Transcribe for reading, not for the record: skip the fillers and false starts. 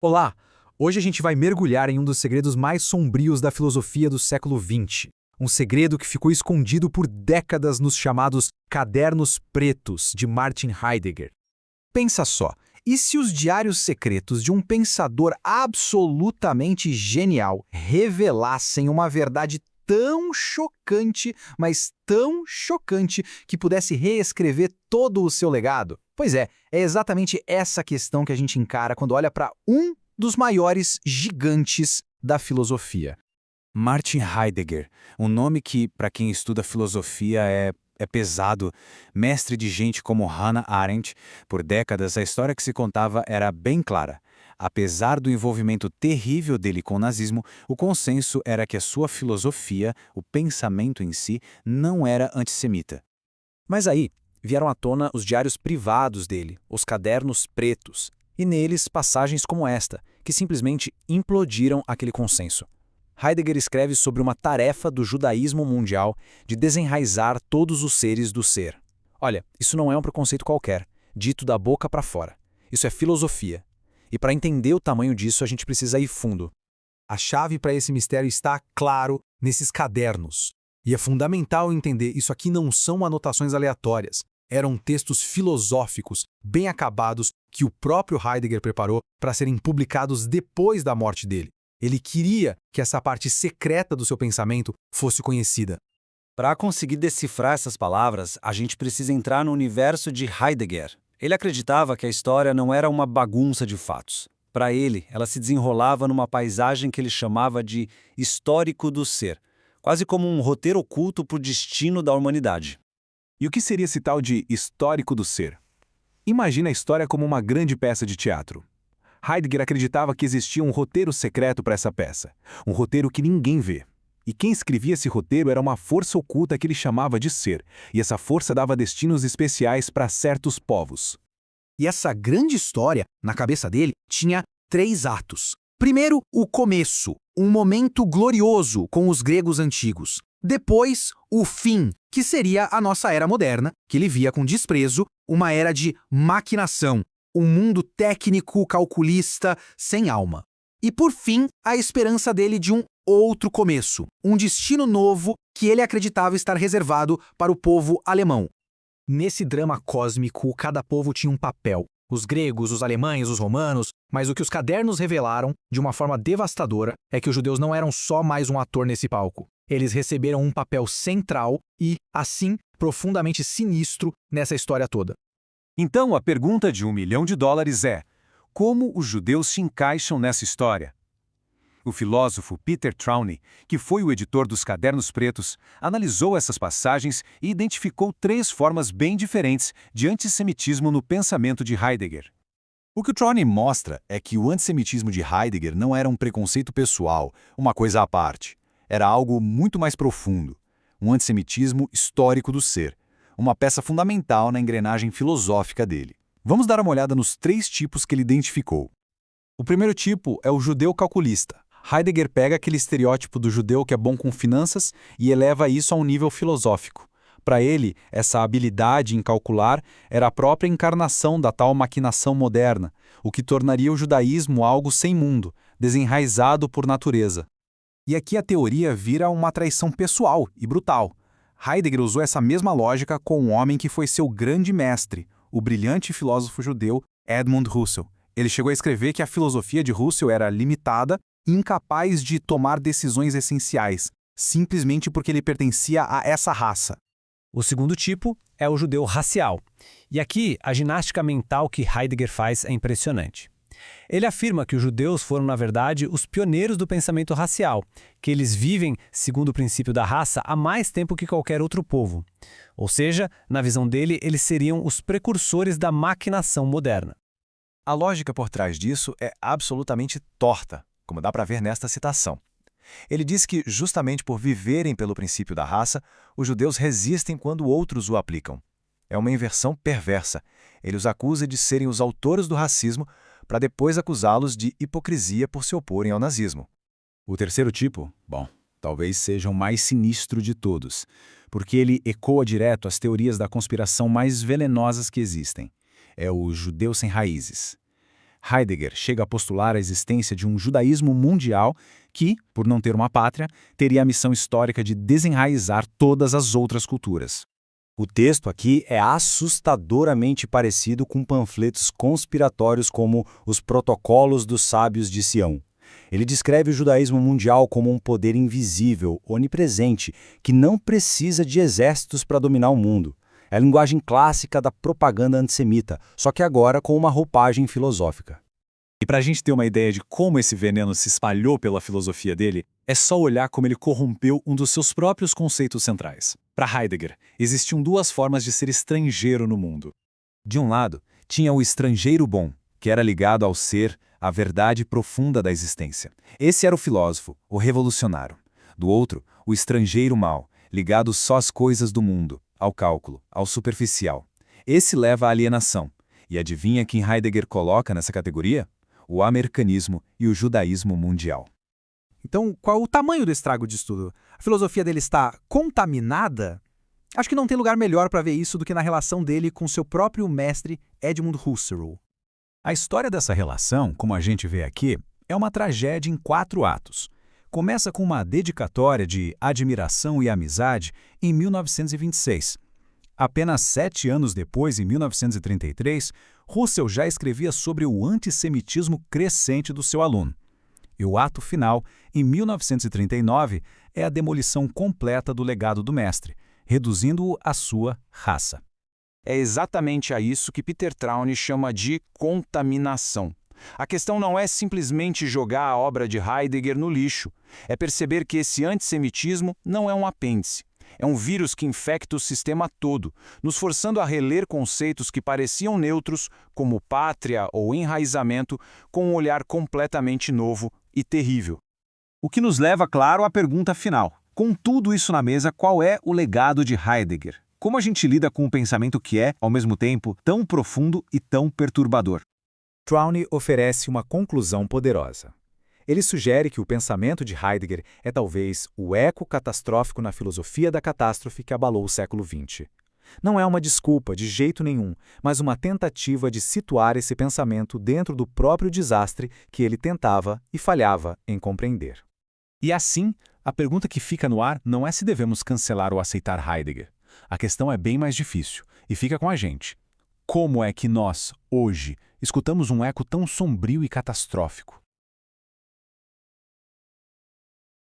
Olá! Hoje a gente vai mergulhar em um dos segredos mais sombrios da filosofia do século XX. Um segredo que ficou escondido por décadas nos chamados Cadernos Pretos de Martin Heidegger. Pensa só, e se os diários secretos de um pensador absolutamente genial revelassem uma verdade tão chocante, mas tão chocante, que pudesse reescrever todo o seu legado? Pois é exatamente essa questão que a gente encara quando olha para um dos maiores gigantes da filosofia. Martin Heidegger, um nome que, para quem estuda filosofia, é pesado. Mestre de gente como Hannah Arendt, por décadas a história que se contava era bem clara. Apesar do envolvimento terrível dele com o nazismo, o consenso era que a sua filosofia, o pensamento em si, não era antissemita. Mas aí vieram à tona os diários privados dele, os Cadernos Pretos, e neles passagens como esta, que simplesmente implodiram aquele consenso. Heidegger escreve sobre uma tarefa do judaísmo mundial de desenraizar todos os seres do ser. Olha, isso não é um preconceito qualquer, dito da boca para fora. Isso é filosofia. E para entender o tamanho disso, a gente precisa ir fundo. A chave para esse mistério está, claro, nesses cadernos. E é fundamental entender, isso aqui não são anotações aleatórias. Eram textos filosóficos, bem acabados, que o próprio Heidegger preparou para serem publicados depois da morte dele. Ele queria que essa parte secreta do seu pensamento fosse conhecida. Para conseguir decifrar essas palavras, a gente precisa entrar no universo de Heidegger. Ele acreditava que a história não era uma bagunça de fatos. Para ele, ela se desenrolava numa paisagem que ele chamava de histórico do ser, quase como um roteiro oculto para o destino da humanidade. E o que seria esse tal de histórico do ser? Imagina a história como uma grande peça de teatro. Heidegger acreditava que existia um roteiro secreto para essa peça, um roteiro que ninguém vê. E quem escrevia esse roteiro era uma força oculta que ele chamava de ser, e essa força dava destinos especiais para certos povos. E essa grande história, na cabeça dele, tinha 3 atos. Primeiro, o começo, um momento glorioso com os gregos antigos. Depois, o fim, que seria a nossa era moderna, que ele via com desprezo, uma era de maquinação, um mundo técnico, calculista, sem alma. E por fim, a esperança dele de um outro começo, um destino novo que ele acreditava estar reservado para o povo alemão. Nesse drama cósmico, cada povo tinha um papel. Os gregos, os alemães, os romanos, mas o que os cadernos revelaram, de uma forma devastadora, é que os judeus não eram só mais um ator nesse palco. Eles receberam um papel central e, assim, profundamente sinistro nessa história toda. Então, a pergunta de $1 milhão é: como os judeus se encaixam nessa história? O filósofo Peter Trauny, que foi o editor dos Cadernos Pretos, analisou essas passagens e identificou 3 formas bem diferentes de antissemitismo no pensamento de Heidegger. O que o Trauny mostra é que o antissemitismo de Heidegger não era um preconceito pessoal, uma coisa à parte. Era algo muito mais profundo, um antissemitismo histórico do ser, uma peça fundamental na engrenagem filosófica dele. Vamos dar uma olhada nos 3 tipos que ele identificou. O primeiro tipo é o judeu calculista. Heidegger pega aquele estereótipo do judeu que é bom com finanças e eleva isso a um nível filosófico. Para ele, essa habilidade em calcular era a própria encarnação da tal maquinação moderna, o que tornaria o judaísmo algo sem mundo, desenraizado por natureza. E aqui a teoria vira uma traição pessoal e brutal. Heidegger usou essa mesma lógica com um homem que foi seu grande mestre, o brilhante filósofo judeu Edmund Husserl. Ele chegou a escrever que a filosofia de Husserl era limitada e incapaz de tomar decisões essenciais, simplesmente porque ele pertencia a essa raça. O segundo tipo é o judeu racial. E aqui, a ginástica mental que Heidegger faz é impressionante. Ele afirma que os judeus foram, na verdade, os pioneiros do pensamento racial, que eles vivem, segundo o princípio da raça, há mais tempo que qualquer outro povo. Ou seja, na visão dele, eles seriam os precursores da maquinação moderna. A lógica por trás disso é absolutamente torta, como dá para ver nesta citação. Ele diz que, justamente por viverem pelo princípio da raça, os judeus resistem quando outros o aplicam. É uma inversão perversa. Ele os acusa de serem os autores do racismo, para depois acusá-los de hipocrisia por se oporem ao nazismo. O terceiro tipo, talvez seja o mais sinistro de todos, porque ele ecoa direto as teorias da conspiração mais venenosas que existem. É o judeu sem raízes. Heidegger chega a postular a existência de um judaísmo mundial que, por não ter uma pátria, teria a missão histórica de desenraizar todas as outras culturas. O texto aqui é assustadoramente parecido com panfletos conspiratórios como Os Protocolos dos Sábios de Sião. Ele descreve o judaísmo mundial como um poder invisível, onipresente, que não precisa de exércitos para dominar o mundo. É a linguagem clássica da propaganda antissemita, só que agora com uma roupagem filosófica. E para a gente ter uma ideia de como esse veneno se espalhou pela filosofia dele, é só olhar como ele corrompeu um dos seus próprios conceitos centrais. Para Heidegger, existiam duas formas de ser estrangeiro no mundo. De um lado, tinha o estrangeiro bom, que era ligado ao ser, à verdade profunda da existência. Esse era o filósofo, o revolucionário. Do outro, o estrangeiro mau, ligado só às coisas do mundo, ao cálculo, ao superficial. Esse leva à alienação. E adivinha quem Heidegger coloca nessa categoria? O americanismo e o judaísmo mundial. Então, qual o tamanho do estrago disso tudo? A filosofia dele está contaminada? Acho que não tem lugar melhor para ver isso do que na relação dele com seu próprio mestre Edmund Husserl. A história dessa relação, como a gente vê aqui, é uma tragédia em 4 atos. Começa com uma dedicatória de admiração e amizade em 1926. Apenas 7 anos depois, em 1933, Husserl já escrevia sobre o antissemitismo crescente do seu aluno. E o ato final, em 1939, é a demolição completa do legado do mestre, reduzindo-o à sua raça. É exatamente a isso que Peter Traune chama de contaminação. A questão não é simplesmente jogar a obra de Heidegger no lixo, é perceber que esse antissemitismo não é um apêndice. É um vírus que infecta o sistema todo, nos forçando a reler conceitos que pareciam neutros, como pátria ou enraizamento, com um olhar completamente novo e terrível. O que nos leva, claro, à pergunta final. Com tudo isso na mesa, qual é o legado de Heidegger? Como a gente lida com um pensamento que é, ao mesmo tempo, tão profundo e tão perturbador? Traune oferece uma conclusão poderosa. Ele sugere que o pensamento de Heidegger é talvez o eco catastrófico na filosofia da catástrofe que abalou o século XX. Não é uma desculpa, de jeito nenhum, mas uma tentativa de situar esse pensamento dentro do próprio desastre que ele tentava e falhava em compreender. E assim, a pergunta que fica no ar não é se devemos cancelar ou aceitar Heidegger. A questão é bem mais difícil, e fica com a gente. Como é que nós, hoje, escutamos um eco tão sombrio e catastrófico?